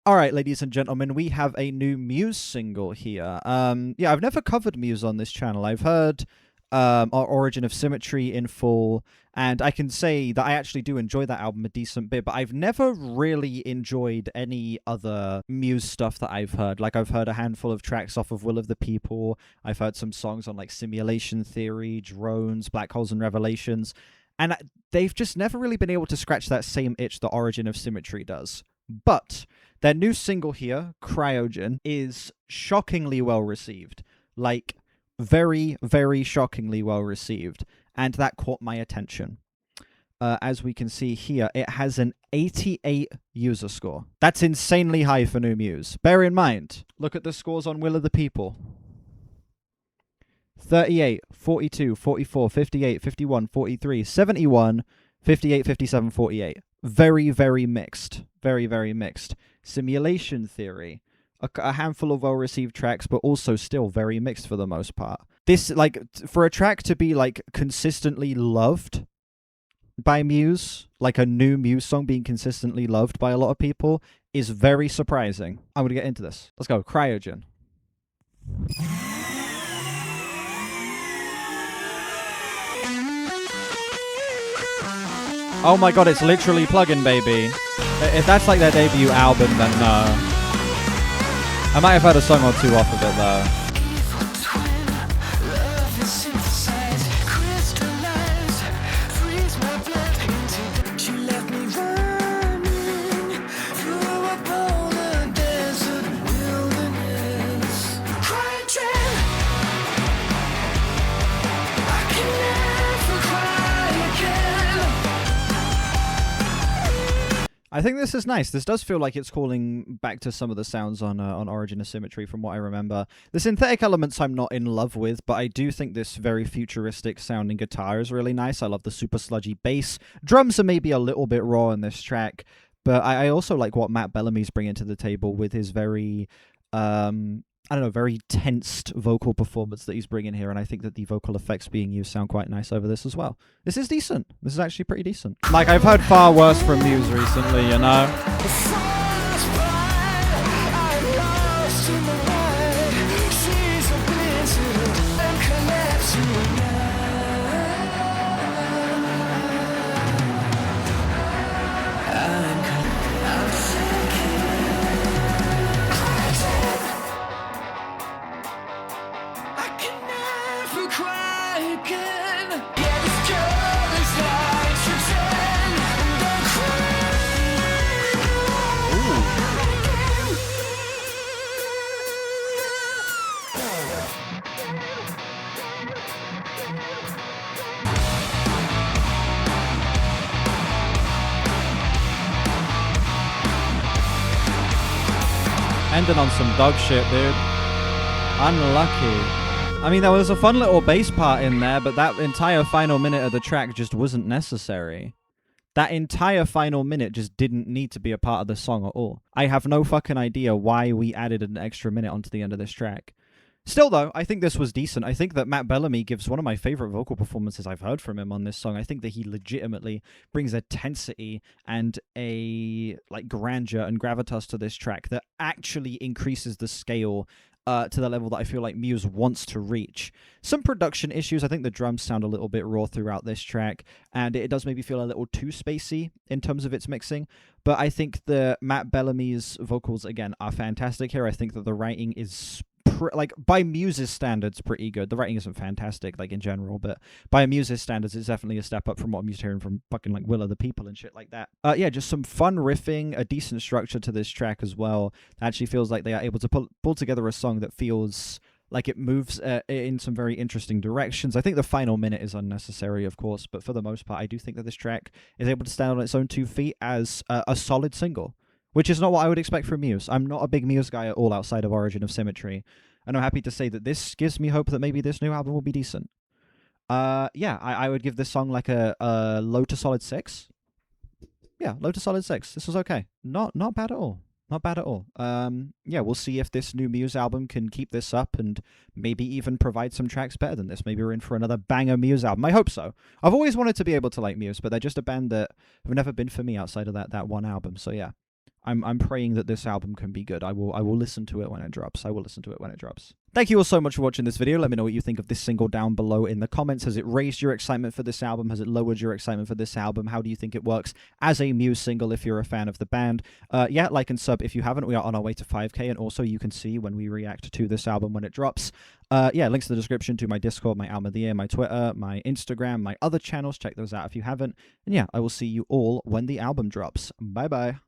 All right, ladies and gentlemen, we have a new Muse single here. Yeah, I've never covered Muse on this channel. I've heard our Origin of Symmetry in full, and I can say that I actually do enjoy that album a decent bit, but I've never really enjoyed any other Muse stuff that I've heard. Like, I've heard a handful of tracks off of Will of the People. I've heard some songs on, like, Simulation Theory, Drones, Black Holes and Revelations, and they've just never really been able to scratch that same itch that Origin of Symmetry does. But their new single here, Cryogen, is shockingly well received. Like, very, very shockingly well received. And that caught my attention. As we can see here, it has an 88 user score. That's insanely high for new Muse. Bear in mind, look at the scores on Will of the People. 38, 42, 44, 58, 51, 43, 71, 58, 57, 48. Very, very mixed. Very, very mixed. Simulation Theory. A handful of well-received tracks, but also still very mixed for the most part. This, like, for a track to be, like, consistently loved by Muse, like a new Muse song being consistently loved by a lot of people, is very surprising. I'm going to get into this. Let's go. Cryogen. Oh my god, it's literally Plugin Baby. If that's like their debut album, then no. I might have heard a song or two off of it though. I think this is nice. This does feel like it's calling back to some of the sounds on Origin of Symmetry from what I remember. The synthetic elements I'm not in love with, but I do think this very futuristic sounding guitar is really nice. I love the super sludgy bass. Drums are maybe a little bit raw in this track, but I also like what Matt Bellamy's bringing to the table with his very, I don't know, very tensed vocal performance that he's bringing here, and I think that the vocal effects being used sound quite nice over this as well. This is decent. This is actually pretty decent. Like, I've heard far worse from Muse recently, you know? Ending on some dog shit, dude. Unlucky. I mean, there was a fun little bass part in there, but that entire final minute of the track just wasn't necessary. That entire final minute just didn't need to be a part of the song at all. I have no fucking idea why we added an extra minute onto the end of this track. Still, though, I think this was decent. I think that Matt Bellamy gives one of my favorite vocal performances I've heard from him on this song. I think that he legitimately brings a tensity and a grandeur and gravitas to this track that actually increases the scale to the level that I feel like Muse wants to reach. Some production issues. I think the drums sound a little bit raw throughout this track, and it does maybe feel a little too spacey in terms of its mixing. But I think that Matt Bellamy's vocals, again, are fantastic here. I think that the writing is by Muse's standards, pretty good. The writing isn't fantastic, like, in general, but by Muse's standards, it's definitely a step up from what I'm used to hearing from fucking, like, Will of the People and shit like that. Yeah, just some fun riffing, a decent structure to this track as well. It actually feels like they are able to pull together a song that feels like it moves in some very interesting directions. I think the final minute is unnecessary, of course, but for the most part, I do think that this track is able to stand on its own 2 feet as a solid single, which is not what I would expect from Muse. I'm not a big Muse guy at all outside of Origin of Symmetry, and I'm happy to say that this gives me hope that maybe this new album will be decent. Yeah, I would give this song like a low to solid 6. Yeah, low to solid 6. This was okay. Not bad at all. Not bad at all. Yeah, we'll see if this new Muse album can keep this up and maybe even provide some tracks better than this. Maybe we're in for another banger Muse album. I hope so. I've always wanted to be able to like Muse, but they're just a band that have never been for me outside of that one album. So yeah, I'm praying that this album can be good. I will listen to it when it drops. I will listen to it when it drops. Thank you all so much for watching this video. Let me know what you think of this single down below in the comments. Has it raised your excitement for this album? Has it lowered your excitement for this album? How do you think it works as a Muse single if you're a fan of the band? Yeah, like and sub if you haven't. We are on our way to 5K, and also you can see when we react to this album when it drops. Yeah, links in the description to my Discord, my Album of the Year, my Twitter, my Instagram, my other channels. Check those out if you haven't. And yeah, I will see you all when the album drops. Bye-bye.